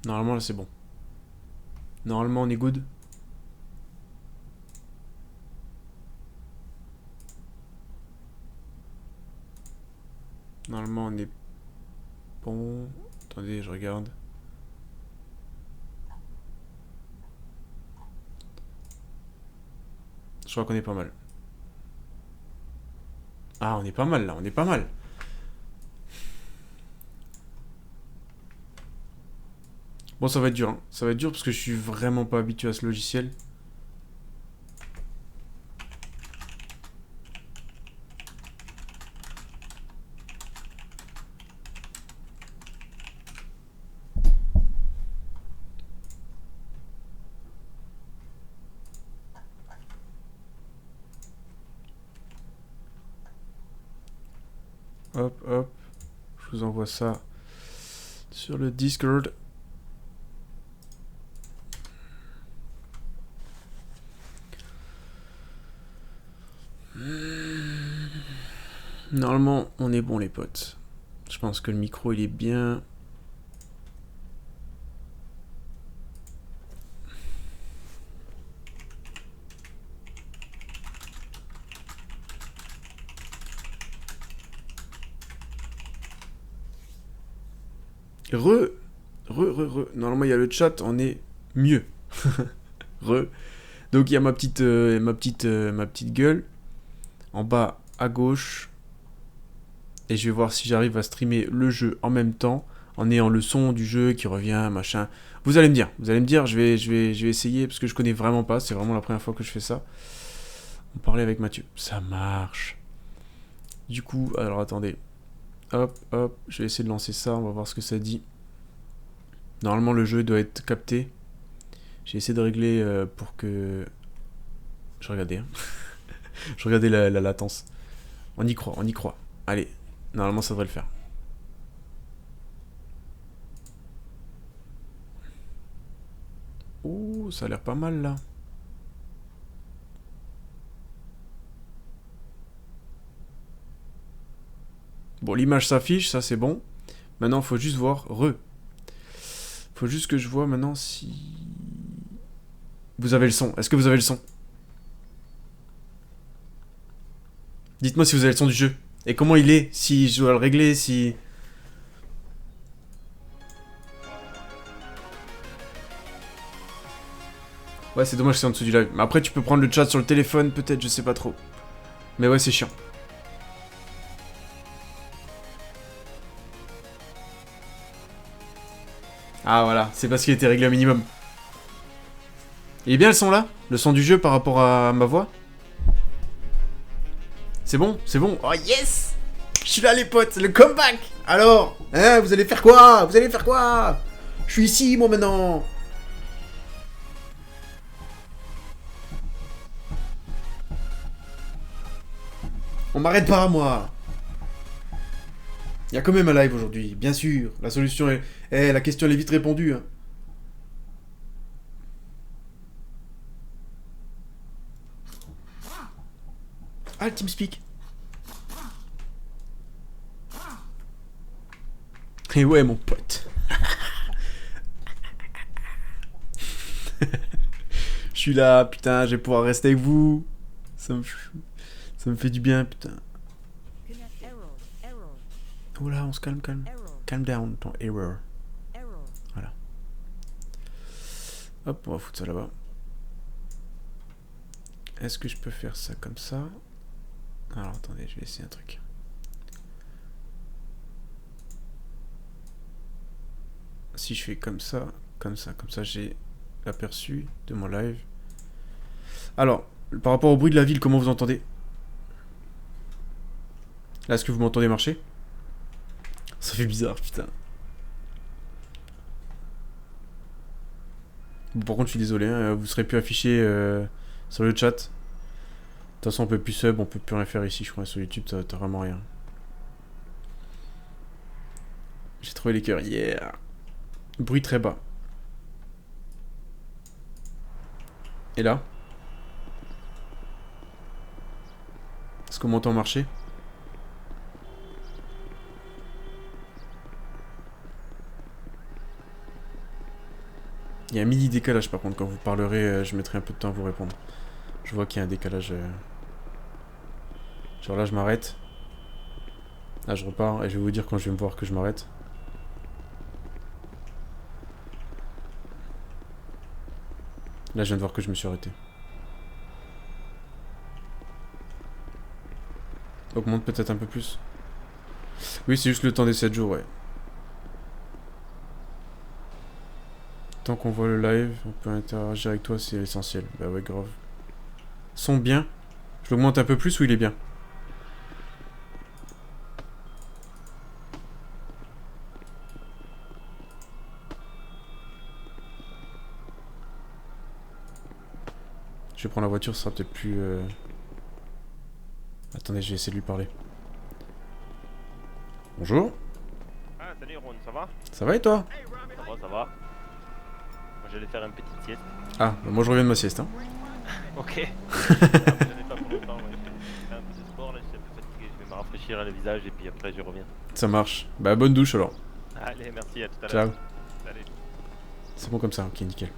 Normalement, là, c'est bon. Normalement, on est good. Normalement, on est bon. Attendez, je regarde. Je crois qu'on est pas mal. Ah, on est pas mal, là. On est pas mal. Bon, ça va être dur, hein. Ça va être dur parce que je suis vraiment pas habitué à ce logiciel. Hop, hop. Je vous envoie ça sur le Discord. Normalement, on est bon, les potes. Je pense que le micro, il est bien. Re. Normalement, il y a le chat, on est mieux. Re. Donc, il y a ma petite gueule. En bas, à gauche. Et je vais voir si j'arrive à streamer le jeu en même temps. En ayant le son du jeu qui revient, machin. Vous allez me dire, je vais essayer parce que je connais vraiment pas. C'est vraiment la première fois que je fais ça. On parlait avec Mathieu. Ça marche. Du coup, alors attendez. Hop, hop. Je vais essayer de lancer ça. On va voir ce que ça dit. Normalement, le jeu doit être capté. J'ai essayé de régler pour que. Je regardais. Hein. Je regardais la latence. On y croit, on y croit. Allez, normalement, ça devrait le faire. Ouh, ça a l'air pas mal là. Bon, l'image s'affiche, ça c'est bon. Maintenant, faut juste voir. Faut juste que je vois maintenant si. Vous avez le son. Est-ce que vous avez le son? Dites-moi si vous avez le son du jeu. Et comment il est? Si je dois le régler, si. Ouais, c'est dommage que c'est en dessous du live. Mais après, tu peux prendre le chat sur le téléphone, peut-être, je sais pas trop. Mais ouais, c'est chiant. Ah voilà, c'est parce qu'il était réglé au minimum. Il est bien le son là? Le son du jeu par rapport à ma voix? C'est bon? C'est bon? Oh yes! Je suis là les potes, le comeback! Alors, hein, vous allez faire quoi? Vous allez faire quoi? Je suis ici moi maintenant! On m'arrête pas moi! Il y a quand même un live aujourd'hui, bien sûr. La solution est... la question elle est vite répondue. Hein. Ah, le TeamSpeak. Et ouais, mon pote. Je suis là, putain, je vais pouvoir rester avec vous. Ça me fait du bien, putain. Oh là, on se calme, calme. Calm down, ton error. Voilà. Hop, on va foutre ça là-bas. Est-ce que je peux faire ça comme ça? Alors, attendez, je vais essayer un truc. Si je fais comme ça, j'ai l'aperçu de mon live. Alors, par rapport au bruit de la ville, comment vous entendez? Là, est-ce que vous m'entendez marcher? Ça fait bizarre, putain. Bon, par contre, je suis désolé, hein, vous serez plus affiché sur le chat. De toute façon, on peut plus sub, on peut plus rien faire ici, je crois. Sur YouTube, t'as vraiment rien. J'ai trouvé les cœurs, yeah. Bruit très bas. Et là? Est-ce qu'on m'entend marcher? Il y a un mini décalage par contre, quand vous parlerez, je mettrai un peu de temps à vous répondre. Je vois qu'il y a un décalage. Genre là, je m'arrête. Là, je repars et je vais vous dire quand je vais me voir que je m'arrête. Là, je viens de voir que je me suis arrêté. Augmente peut-être un peu plus. Oui, c'est juste le temps des 7 jours, ouais. Tant qu'on voit le live, on peut interagir avec toi, c'est essentiel. Bah ouais, grave. Son bien. Je l'augmente un peu plus ou il est bien? Je vais prendre la voiture, ce sera peut-être plus... Attendez, je vais essayer de lui parler. Bonjour. Ah, salut Ron, ça va? Ça va et toi? Ça va, ça va. Moi j'allais faire une petite sieste. Ah, bah moi je reviens de ma sieste, hein. Ok. J'en ai pas pour longtemps, ouais. J'ai fait un peu de sport, là, je suis un peu fatigué. Je vais me rafraîchir le visage et puis après je reviens. Ça marche. Bah bonne douche alors. Allez, merci, à tout à l'heure. Ciao. Salut. C'est bon comme ça, ok, nickel.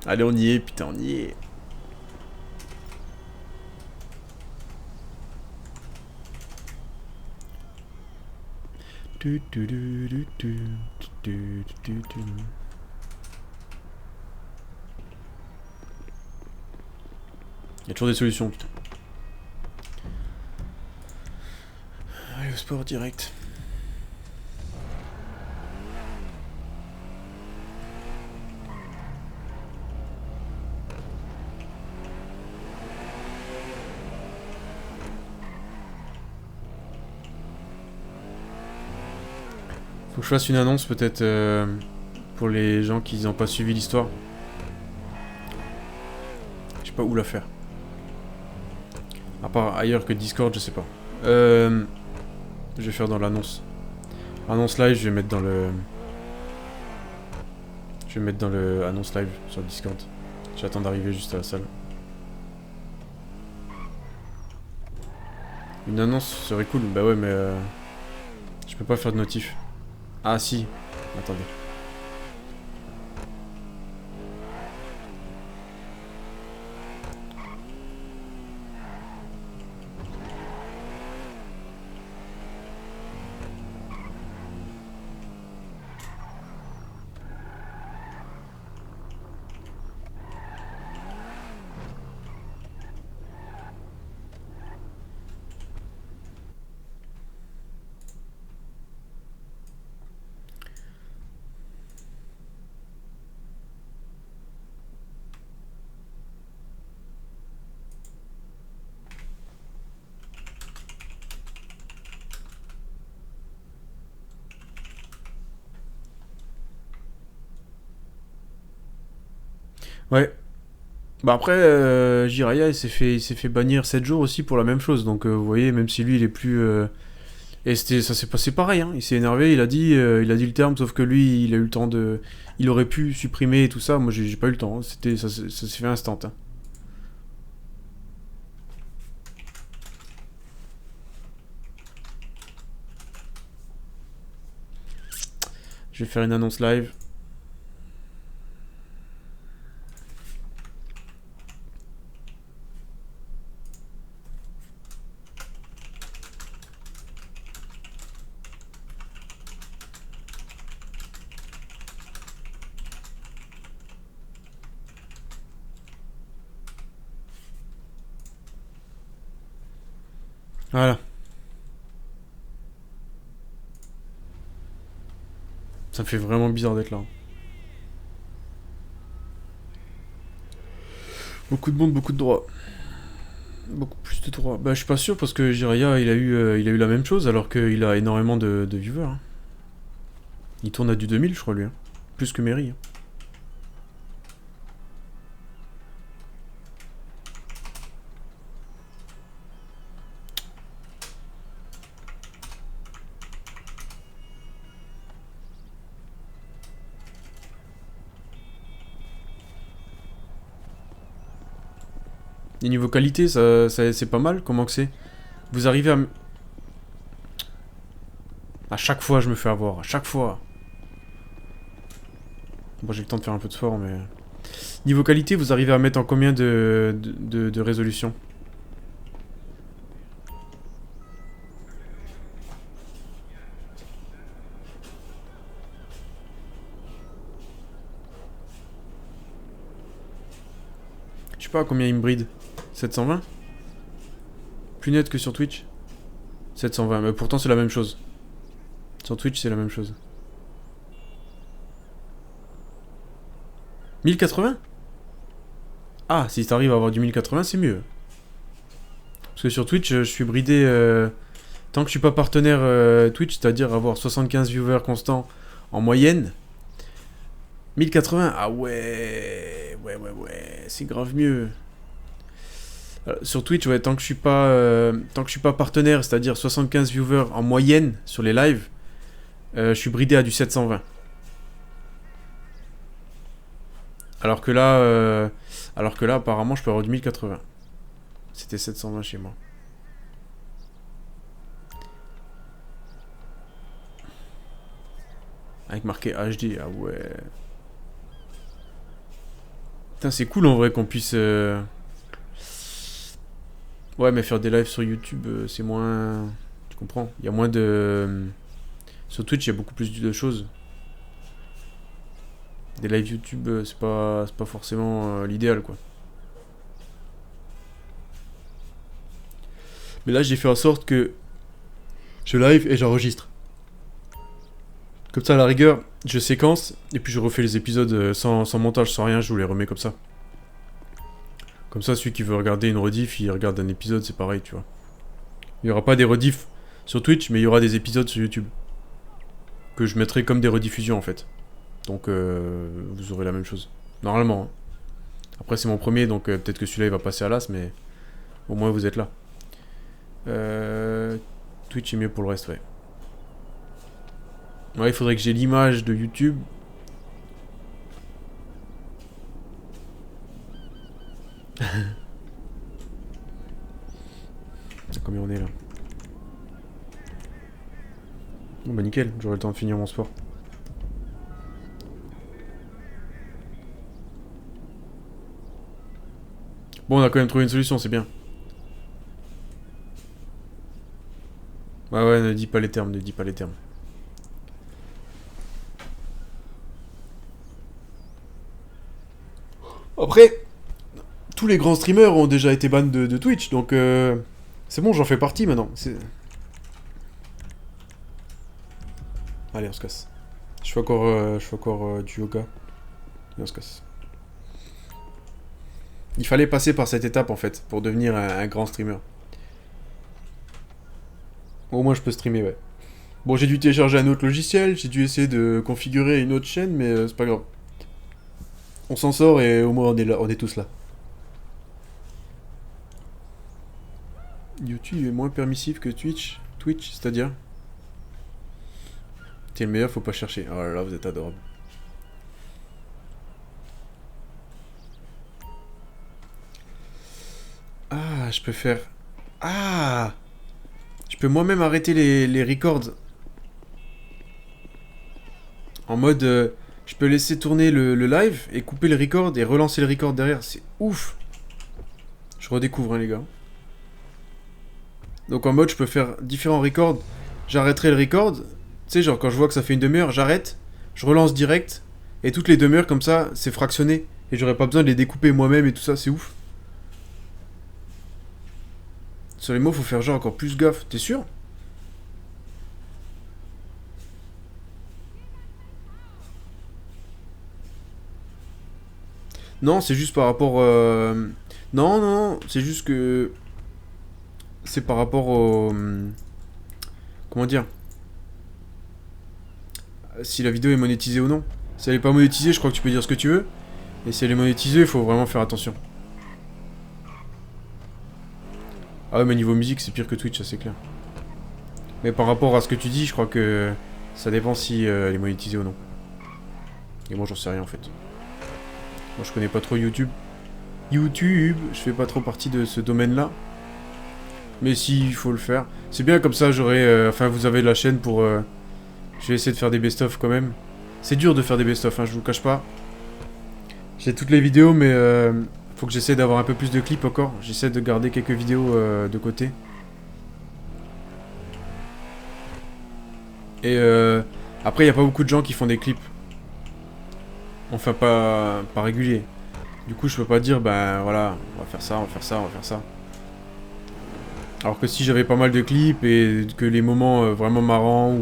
Allez, on y est, putain, on y est. Il y a toujours des solutions, putain. Allez, au sport direct. Faut que je fasse une annonce peut-être pour les gens qui n'ont pas suivi l'histoire. Je sais pas où la faire. À part ailleurs que Discord, je sais pas. Je vais faire dans l'annonce. Annonce live, je vais mettre dans le... Je vais mettre dans le annonce live sur Discord. J'attends d'arriver juste à la salle. Une annonce serait cool. Bah ouais, mais... je peux pas faire de notif. Ah si. Attendez. Ouais. Bah après, Jiraya, il s'est fait bannir 7 jours aussi pour la même chose. Donc vous voyez, même si lui, il est plus... Et ça s'est passé pareil, hein. Il s'est énervé, il a dit le terme, sauf que lui, il a eu le temps de... Il aurait pu supprimer et tout ça. Moi, j'ai pas eu le temps, hein. Ça s'est fait instant, hein. Je vais faire une annonce live. Voilà. Ça me fait vraiment bizarre d'être là. Beaucoup de monde, beaucoup de droits. Beaucoup plus de droits. Bah je suis pas sûr parce que Jiraya, il a eu la même chose alors qu'il a énormément de viewers, hein. Il tourne à du 2000 je crois lui, hein. Plus que Mary, hein. Et niveau qualité, c'est pas mal. Comment que c'est? Vous arrivez à... À chaque fois, je me fais avoir. À chaque fois. Bon, j'ai le temps de faire un peu de sport, mais... Niveau qualité, vous arrivez à mettre en combien de résolution? Je sais pas à combien il me bride. 720? Plus net que sur Twitch? 720, mais pourtant c'est la même chose. Sur Twitch, c'est la même chose. 1080? Ah, si t'arrives à avoir du 1080, c'est mieux. Parce que sur Twitch, je suis bridé... tant que je suis pas partenaire Twitch, c'est-à-dire avoir 75 viewers constants en moyenne. 1080, ah ouais, c'est grave mieux. Sur Twitch, ouais, tant que je suis pas partenaire, c'est-à-dire 75 viewers en moyenne sur les lives, je suis bridé à du 720. Alors que là, apparemment, je peux avoir du 1080. C'était 720 chez moi. Avec marqué HD, ah ouais. Putain, c'est cool en vrai qu'on puisse... Ouais, mais faire des lives sur YouTube, c'est moins... Tu comprends? Il y a moins de... Sur Twitch, il y a beaucoup plus de choses. Des lives YouTube, c'est pas forcément l'idéal, quoi. Mais là, j'ai fait en sorte que je live et j'enregistre. Comme ça, à la rigueur, je séquence et puis je refais les épisodes sans montage, sans rien, je vous les remets comme ça. Comme ça, celui qui veut regarder une rediff, il regarde un épisode, c'est pareil, tu vois. Il n'y aura pas des rediffs sur Twitch, mais il y aura des épisodes sur YouTube. Que je mettrai comme des rediffusions, en fait. Donc, vous aurez la même chose. Normalement. Hein. Après, c'est mon premier, donc peut-être que celui-là, il va passer à l'as, mais au moins, vous êtes là. Twitch est mieux pour le reste, ouais. Ouais, il faudrait que j'ai l'image de YouTube. Combien on est là? Bon bah nickel, j'aurai le temps de finir mon sport. Bon, on a quand même trouvé une solution, c'est bien. Bah ouais, ne dis pas les termes, ne dis pas les termes. Après, tous les grands streamers ont déjà été banned de Twitch, donc c'est bon, j'en fais partie maintenant. Allez, on se casse. Je fais encore du yoga. Et on se casse. Il fallait passer par cette étape en fait, pour devenir un grand streamer. Au moins je peux streamer, ouais. Bon, j'ai dû télécharger un autre logiciel, j'ai dû essayer de configurer une autre chaîne, mais c'est pas grave. On s'en sort et au moins on est là, on est tous là. YouTube est moins permissif que Twitch. Twitch, c'est-à-dire? T'es le meilleur, faut pas chercher. Oh là là, vous êtes adorable. Ah, je peux faire... Ah! Je peux moi-même arrêter les records. En mode... je peux laisser tourner le live et couper le record et relancer le record derrière. C'est ouf! Je redécouvre, hein, les gars. Donc en mode, je peux faire différents records. J'arrêterai le record. Tu sais, genre quand je vois que ça fait une demi-heure, j'arrête. Je relance direct. Et toutes les demi-heures, comme ça, c'est fractionné. Et j'aurais pas besoin de les découper moi-même et tout ça, c'est ouf. Sur les mots, faut faire genre encore plus gaffe. T'es sûr? Non, c'est juste par rapport... Non, non, c'est juste que... C'est par rapport au... Comment dire? Si la vidéo est monétisée ou non. Si elle est pas monétisée, je crois que tu peux dire ce que tu veux. Et si elle est monétisée, il faut vraiment faire attention. Ah ouais, mais niveau musique, c'est pire que Twitch, ça c'est clair. Mais par rapport à ce que tu dis, je crois que ça dépend si elle est monétisée ou non. Et moi, j'en sais rien en fait. Moi, je connais pas trop YouTube. YouTube, je fais pas trop partie de ce domaine-là. Mais si, il faut le faire. C'est bien comme ça, j'aurai... enfin, vous avez la chaîne pour... je vais essayer de faire des best-of quand même. C'est dur de faire des best-of, hein, je vous le cache pas. J'ai toutes les vidéos, mais faut que j'essaie d'avoir un peu plus de clips encore. J'essaie de garder quelques vidéos de côté. Et après, il n'y a pas beaucoup de gens qui font des clips. Enfin, pas régulier. Du coup, je peux pas dire, ben voilà, on va faire ça, on va faire ça, on va faire ça. Alors que si j'avais pas mal de clips et que les moments vraiment marrants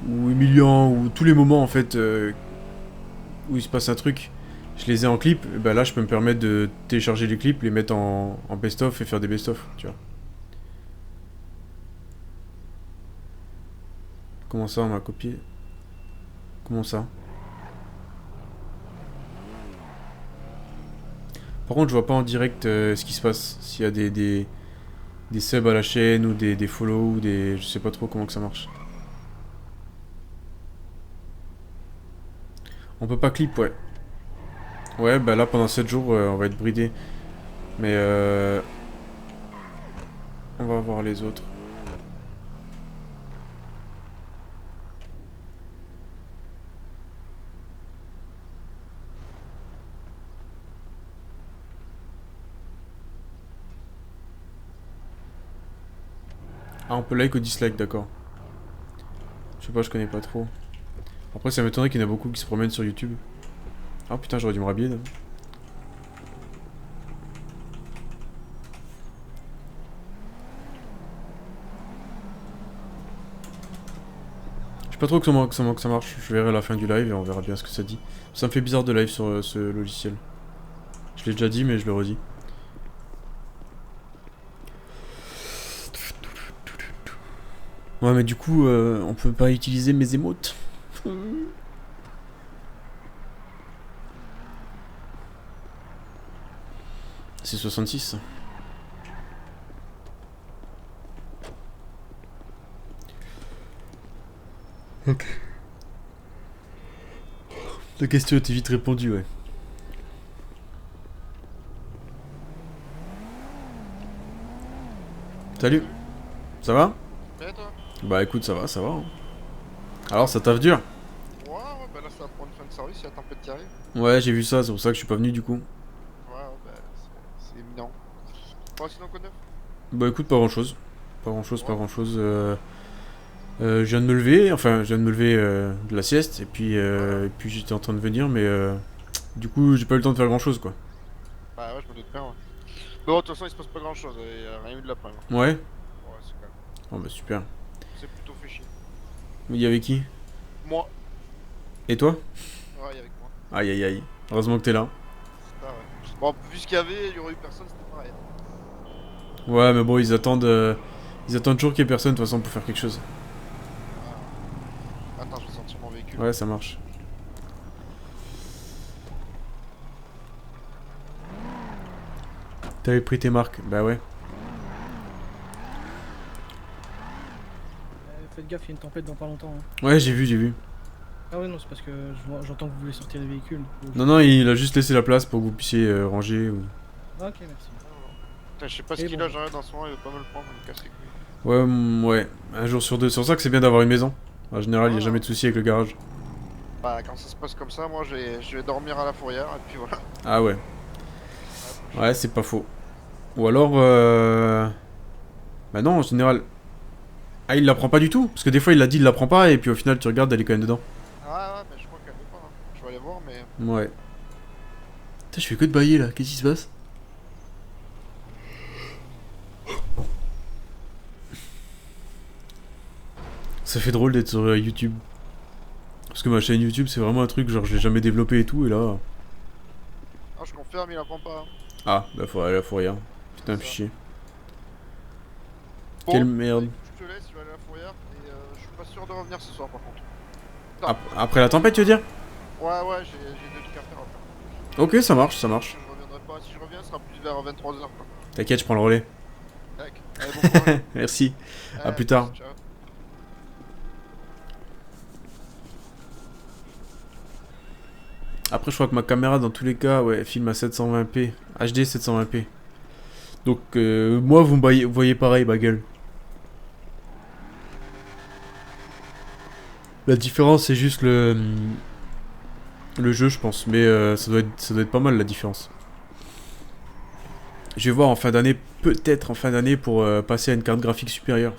ou humiliants, ou tous les moments en fait où il se passe un truc, je les ai en clip, et ben là je peux me permettre de télécharger les clips, les mettre en best-of et faire des best-of, tu vois. Comment ça, on m'a copié? Comment ça? Par contre, je vois pas en direct ce qui se passe. S'il y a des subs à la chaîne ou des follow ou des... Je sais pas trop comment que ça marche. On peut pas clip, ouais. Ouais, bah là pendant 7 jours, on va être bridé. Mais on va voir les autres. Ah, on peut like ou dislike, d'accord. Je sais pas, je connais pas trop. Après, ça m'étonnerait qu'il y en a beaucoup qui se promènent sur YouTube. Ah putain, j'aurais dû me rhabiller là. Je sais pas trop comment que ça marche. Je verrai à la fin du live et on verra bien ce que ça dit. Ça me fait bizarre de live sur ce logiciel. Je l'ai déjà dit, mais je le redis. Ouais, mais du coup, on peut pas utiliser mes émotes. C'est 66. Ok. La question était vite répondue, ouais. Salut. Ça va? Et toi? Bah écoute, ça va, ça va. Hein. Alors, ça taffe dur? Ouais, bah là ça va prendre fin de service, il y a la tempête qui arrive. Ouais, j'ai vu ça, c'est pour ça que je suis pas venu du coup. Ouais, bah c'est éminent. Bon, sinon quoi de neuf? Bah écoute, pas grand chose. Pas grand chose, pas Ouais. grand chose. Je viens de me lever, enfin, je viens de me lever de la sieste, et puis j'étais en train de venir, mais du coup, j'ai pas eu le temps de faire grand chose quoi. Bah ouais, je me doute bien, ouais. Bon, de toute façon, il se passe pas grand chose, il y a rien eu de l'après. Ouais, Ouais? ouais c'est calme. Oh bah super. C'est plutôt fait chier. Il y avait qui? Moi? Et toi? Ouais, il y avec moi. Aïe aïe aïe. Heureusement que t'es là. C'est ça, ouais. Bon, vu ce qu'il y avait, il y aurait eu personne, c'était pareil. Ouais, mais bon, ils attendent toujours qu'il y ait personne de toute façon pour faire quelque chose. Attends, je vais sortir mon véhicule. Ouais, ça marche. T'avais pris tes marques? Bah ouais. Faites gaffe, il y a une tempête dans pas longtemps. Hein. Ouais, j'ai vu, j'ai vu. Ah ouais, non, c'est parce que j'entends que vous voulez sortir les véhicules. Non, non, il a juste laissé la place pour que vous puissiez ranger ou... Ah, ok, merci. Putain, je sais pas ce Et qu'il bon. a, j'arrête en ce moment, il veut pas me le prendre, il me casse les couilles. Ouais, ouais, un jour sur deux. C'est pour ça que c'est bien d'avoir une maison. En général, il y a jamais de soucis avec le garage. Bah, quand ça se passe comme ça, moi je vais dormir à la fourrière, et puis voilà. Ah ouais. Ouais, c'est pas faux. Ou alors, bah non, en général... Ah, il la prend pas du tout? Parce que des fois, il l'a dit, il la prend pas, et puis au final, tu regardes, elle est quand même dedans. Ah ouais, mais je crois qu'elle veut pas. Hein. Je vais aller voir, mais. Ouais. Putain, je fais que de bailler, là. Qu'est-ce qui se passe? Ça fait drôle d'être sur YouTube. Parce que ma chaîne YouTube, c'est vraiment un truc, genre, je l'ai jamais développé et tout, et là... Ah, je confirme, il la prend pas. Hein. Ah, bah faut aller à la fourrière. Putain, C'est ça. fichier. Bon, Quelle merde. je te laisse, je vais aller à la fourrière, et je suis pas sûr de revenir ce soir par contre. Après la tempête, tu veux dire? Ouais, ouais, j'ai des trucs à faire après. Ok, ça marche, ça marche. Je reviendrai pas, si je reviens, ce sera plus vers 23h quoi. T'inquiète, je prends le relais. Tac, allez, bon courage. Merci. À Allez, plus tard. ciao. Après, je crois que ma caméra, dans tous les cas, ouais, filme à 720p. HD 720p. Donc, moi, vous voyez pareil, ma gueule. La différence, c'est juste le jeu, je pense. Mais ça doit être pas mal, la différence. Je vais voir en fin d'année, peut-être en fin d'année, pour passer à une carte graphique supérieure.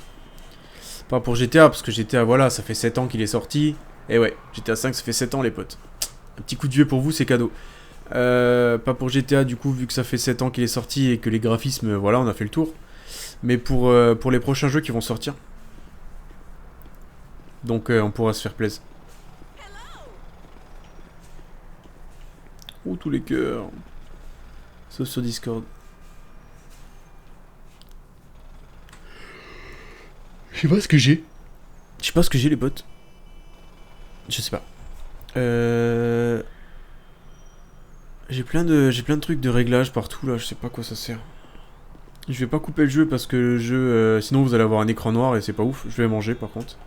Pas pour GTA, parce que GTA, voilà, ça fait 7 ans qu'il est sorti. Et ouais, GTA 5, ça fait 7 ans, les potes. Un petit coup de vieux pour vous, c'est cadeau. Pas pour GTA, du coup, vu que ça fait 7 ans qu'il est sorti et que les graphismes, voilà, on a fait le tour. Mais pour les prochains jeux qui vont sortir. Donc, on pourra se faire plaisir. Oh, tous les cœurs. Sauf sur Discord. Je sais pas ce que j'ai. Je sais pas ce que j'ai, les potes. Je sais pas. J'ai plein de trucs de réglage partout là, je sais pas à quoi ça sert. Je vais pas couper le jeu parce que le jeu... sinon vous allez avoir un écran noir et c'est pas ouf. Je vais manger par contre.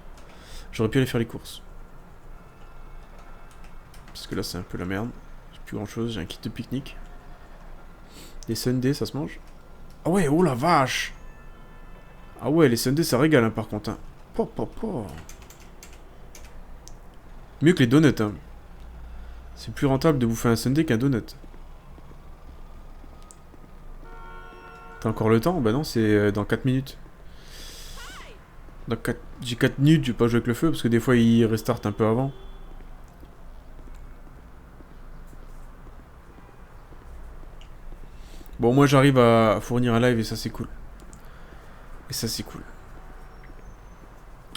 J'aurais pu aller faire les courses. Parce que là c'est un peu la merde. J'ai plus grand chose, j'ai un kit de pique-nique. Les sundaes ça se mange? Ah ouais, oh la vache! Ah ouais, les sundaes ça régale hein, par contre. Hein. Mieux que les donuts hein. C'est plus rentable de bouffer un sundae qu'un donut. T'as encore le temps? Bah non, c'est dans 4 minutes. J'ai 4 minutes, je vais pas jouer avec le feu parce que des fois il restart un peu avant. Bon, moi j'arrive à fournir un live et ça c'est cool. Et ça c'est cool.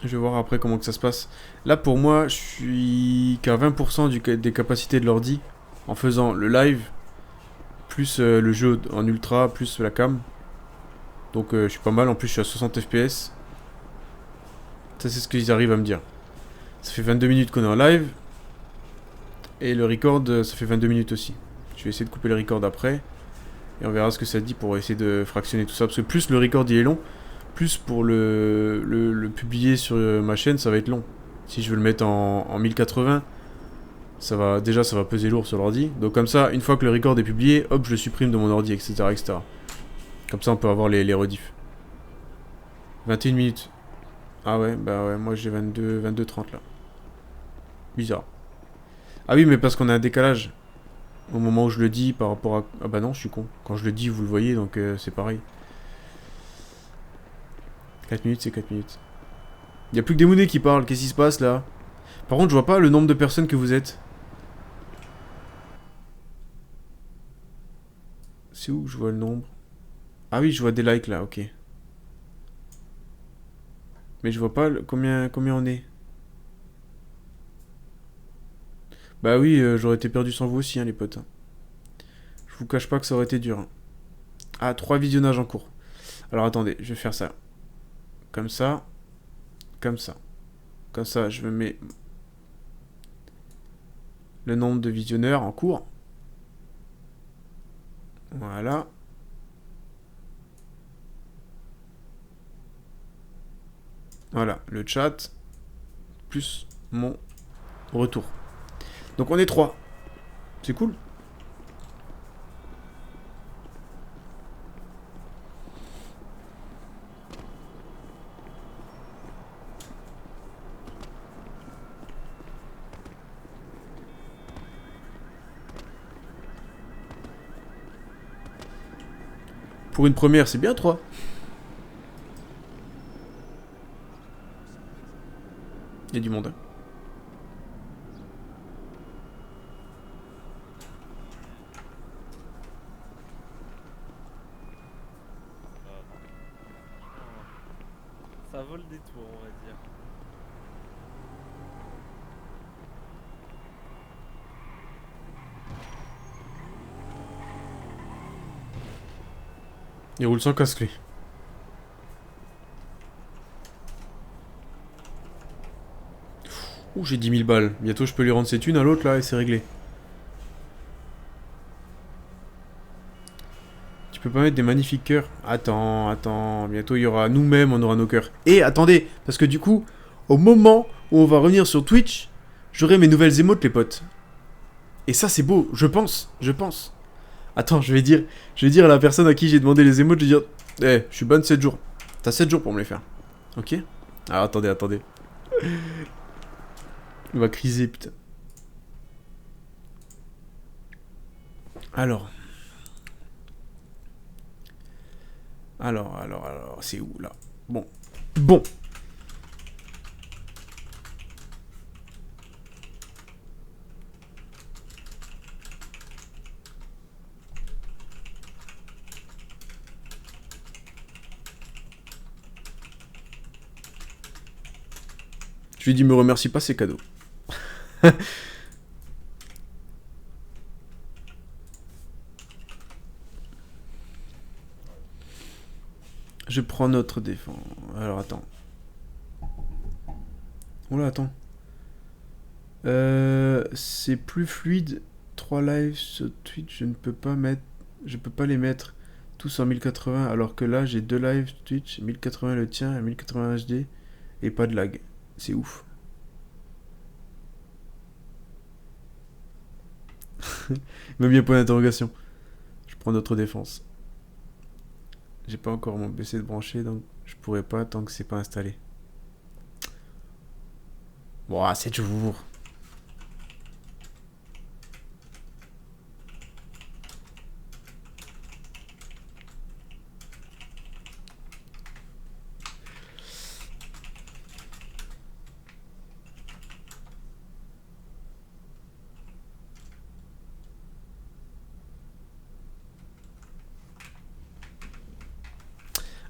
Je vais voir après comment que ça se passe. Là pour moi, je suis qu'à 20% des capacités de l'ordi en faisant le live, plus le jeu en ultra, plus la cam. Donc je suis pas mal, en plus je suis à 60 fps. Ça c'est ce qu'ils arrivent à me dire. Ça fait 22 minutes qu'on est en live. Et le record, ça fait 22 minutes aussi. Je vais essayer de couper le record après. Et on verra ce que ça dit pour essayer de fractionner tout ça. Parce que plus le record il est long, plus pour le publier sur ma chaîne, ça va être long. Si je veux le mettre en 1080, ça va peser lourd sur l'ordi. Donc comme ça, une fois que le record est publié, hop, je le supprime de mon ordi, etc. etc. Comme ça, on peut avoir les rediffs. 21 minutes. Ah ouais, bah ouais, moi j'ai 22-30 là. Bizarre. Ah oui, mais parce qu'on a un décalage. Au moment où je le dis par rapport à... Ah bah non, je suis con. Quand je le dis, vous le voyez, donc c'est pareil. 4 minutes, c'est 4 minutes. Il n'y a plus que des monnaies qui parlent, qu'est-ce qui se passe là? Par contre, je vois pas le nombre de personnes que vous êtes. C'est où que je vois le nombre? Ah oui, je vois des likes là, ok. Mais je vois pas combien on est. Bah oui, j'aurais été perdu sans vous aussi, hein, les potes. Je vous cache pas que ça aurait été dur. Hein. Ah, 3 visionnages en cours. Alors attendez, je vais faire ça. Comme ça. Comme ça. Comme ça, je me mets le nombre de visionneurs en cours. Voilà. Voilà, le chat. Plus mon retour. Donc on est 3. C'est cool. Pour une première, c'est bien 3. Il y a du monde. Hein. Ça vaut le détour, on va dire. Il roule sans casque, lui. Ouh, j'ai 10 000 balles. Bientôt, je peux lui rendre ses thunes à l'autre, là, et c'est réglé. Tu peux pas mettre des magnifiques cœurs? Attends. Bientôt, il y aura nous-mêmes, on aura nos cœurs. Et attendez, parce que du coup, au moment où on va revenir sur Twitch, j'aurai mes nouvelles émotes, les potes. Et ça, c'est beau. Je pense. Attends, je vais dire à la personne à qui j'ai demandé les émotes, je vais dire, je suis bonne 7 jours. T'as 7 jours pour me les faire. Ok? Alors, attendez. Il va criser, putain. Alors. Alors, c'est où là? Bon. Bon. Je lui dis me remercie pas, c'est cadeau. Je prends notre défense. Alors attends. Oula, attends. C'est plus fluide. 3 lives sur Twitch, je ne peux pas mettre. Je peux pas les mettre tous en 1080 alors que là j'ai 2 lives Twitch, 1080 le tien et 1080 HD et pas de lag. C'est ouf. Il m'a mis un point d'interrogation. Je prends notre défense. J'ai pas encore mon PC de branché donc je pourrais pas tant que c'est pas installé. Bon, 7 jours.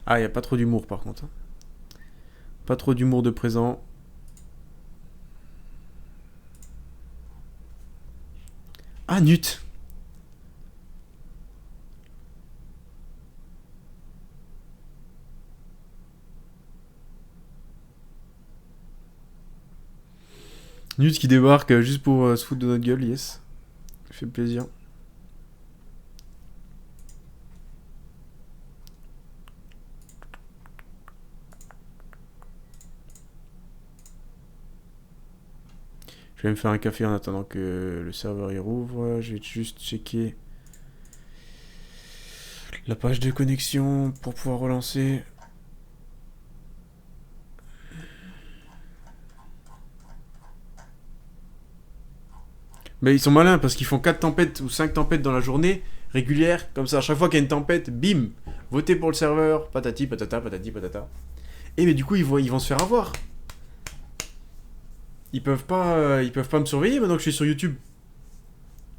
Ah, y a pas trop d'humour par contre. Pas trop d'humour de présent. Ah, Nut. Nut qui débarque juste pour se foutre de notre gueule, yes. Ça fait plaisir. Je vais me faire un café en attendant que le serveur y rouvre. Je vais juste checker la page de connexion pour pouvoir relancer. Mais ils sont malins parce qu'ils font 4 tempêtes ou 5 tempêtes dans la journée régulières. Comme ça, à chaque fois qu'il y a une tempête, bim, votez pour le serveur, patati patata, patati patata. Et mais du coup, ils vont se faire avoir. Ils peuvent pas me surveiller maintenant que je suis sur YouTube.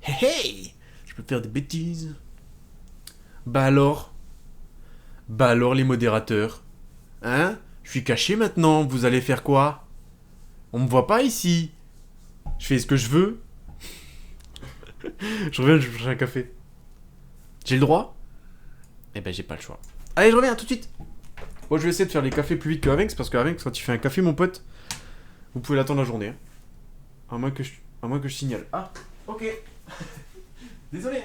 Hey hey, je peux faire des bêtises. Bah alors les modérateurs. Hein? Je suis caché maintenant, vous allez faire quoi? On me voit pas ici. Je fais ce que je veux. Je reviens, je vais chercher un café. J'ai le droit? Eh ben j'ai pas le choix. Allez, je reviens tout de suite. Moi je vais essayer de faire les cafés plus vite que Avenx parce que Avenx, quand tu fais un café, mon pote, vous pouvez l'attendre la journée. Hein. À moins que je signale. Ah, ok. Désolé.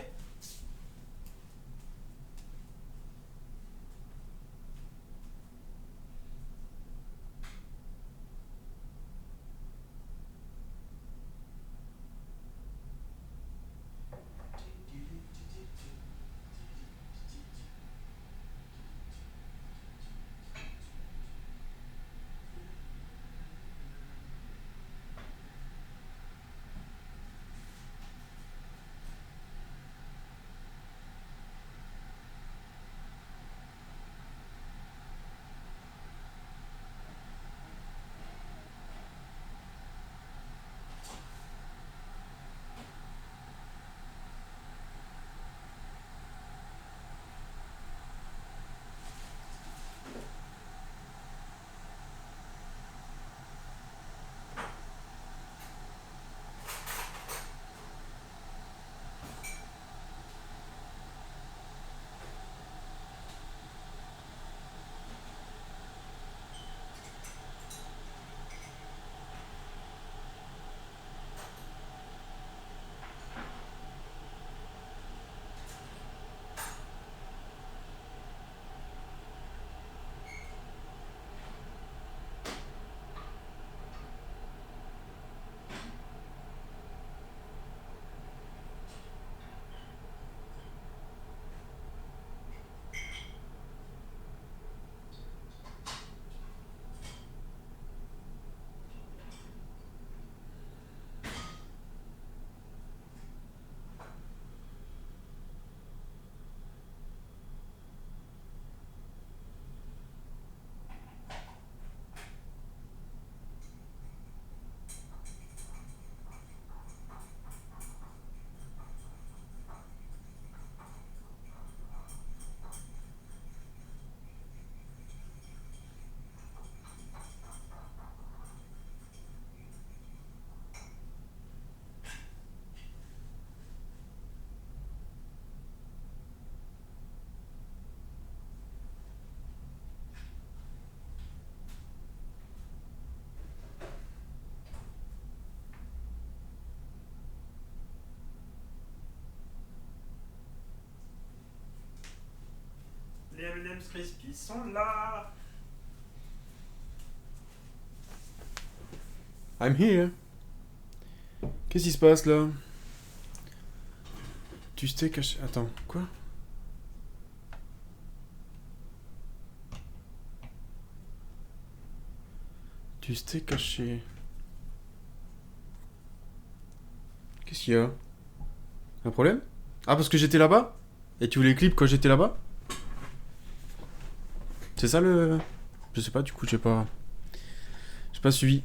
Les M&M's Crispy sont là. I'm here. Qu'est-ce qui se passe là? Tu sais caché. Attends, quoi? Tu sais caché. Qu'est-ce qu'il y a? Un problème? Ah, parce que j'étais là-bas? Et tu voulais clip quand j'étais là-bas? C'est ça le... Je sais pas, du coup, j'ai pas suivi.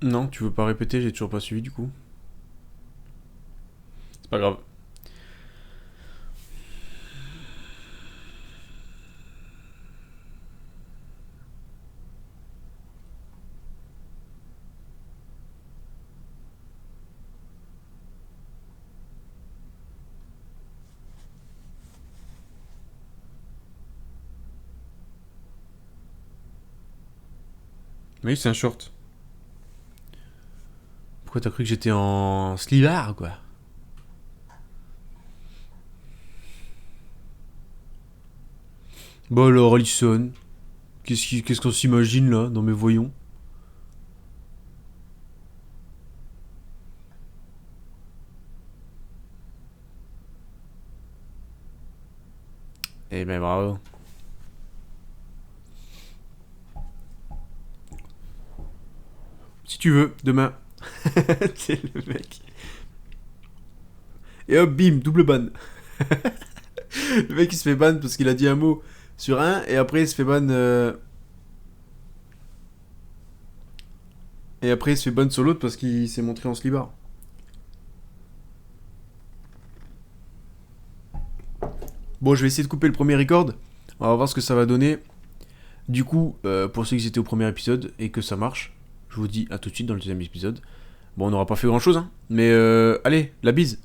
Non, tu veux pas répéter, j'ai toujours pas suivi du coup. C'est pas grave. Oui, c'est un short. Pourquoi t'as cru que j'étais en slibard, quoi? Bon alors, Alison, qu'est-ce qu'on s'imagine là? Non mais voyons. Eh ben bravo. Si tu veux, demain. C'est le mec. Et hop, bim, double ban. Le mec il se fait ban parce qu'il a dit un mot sur un et après il se fait ban. Et après il se fait ban sur l'autre parce qu'il s'est montré en slibard. Bon, je vais essayer de couper le premier record. On va voir ce que ça va donner. Du coup, pour ceux qui étaient au premier épisode et que ça marche, je vous dis à tout de suite dans le deuxième épisode. Bon, on n'aura pas fait grand chose, hein. Mais allez, la bise.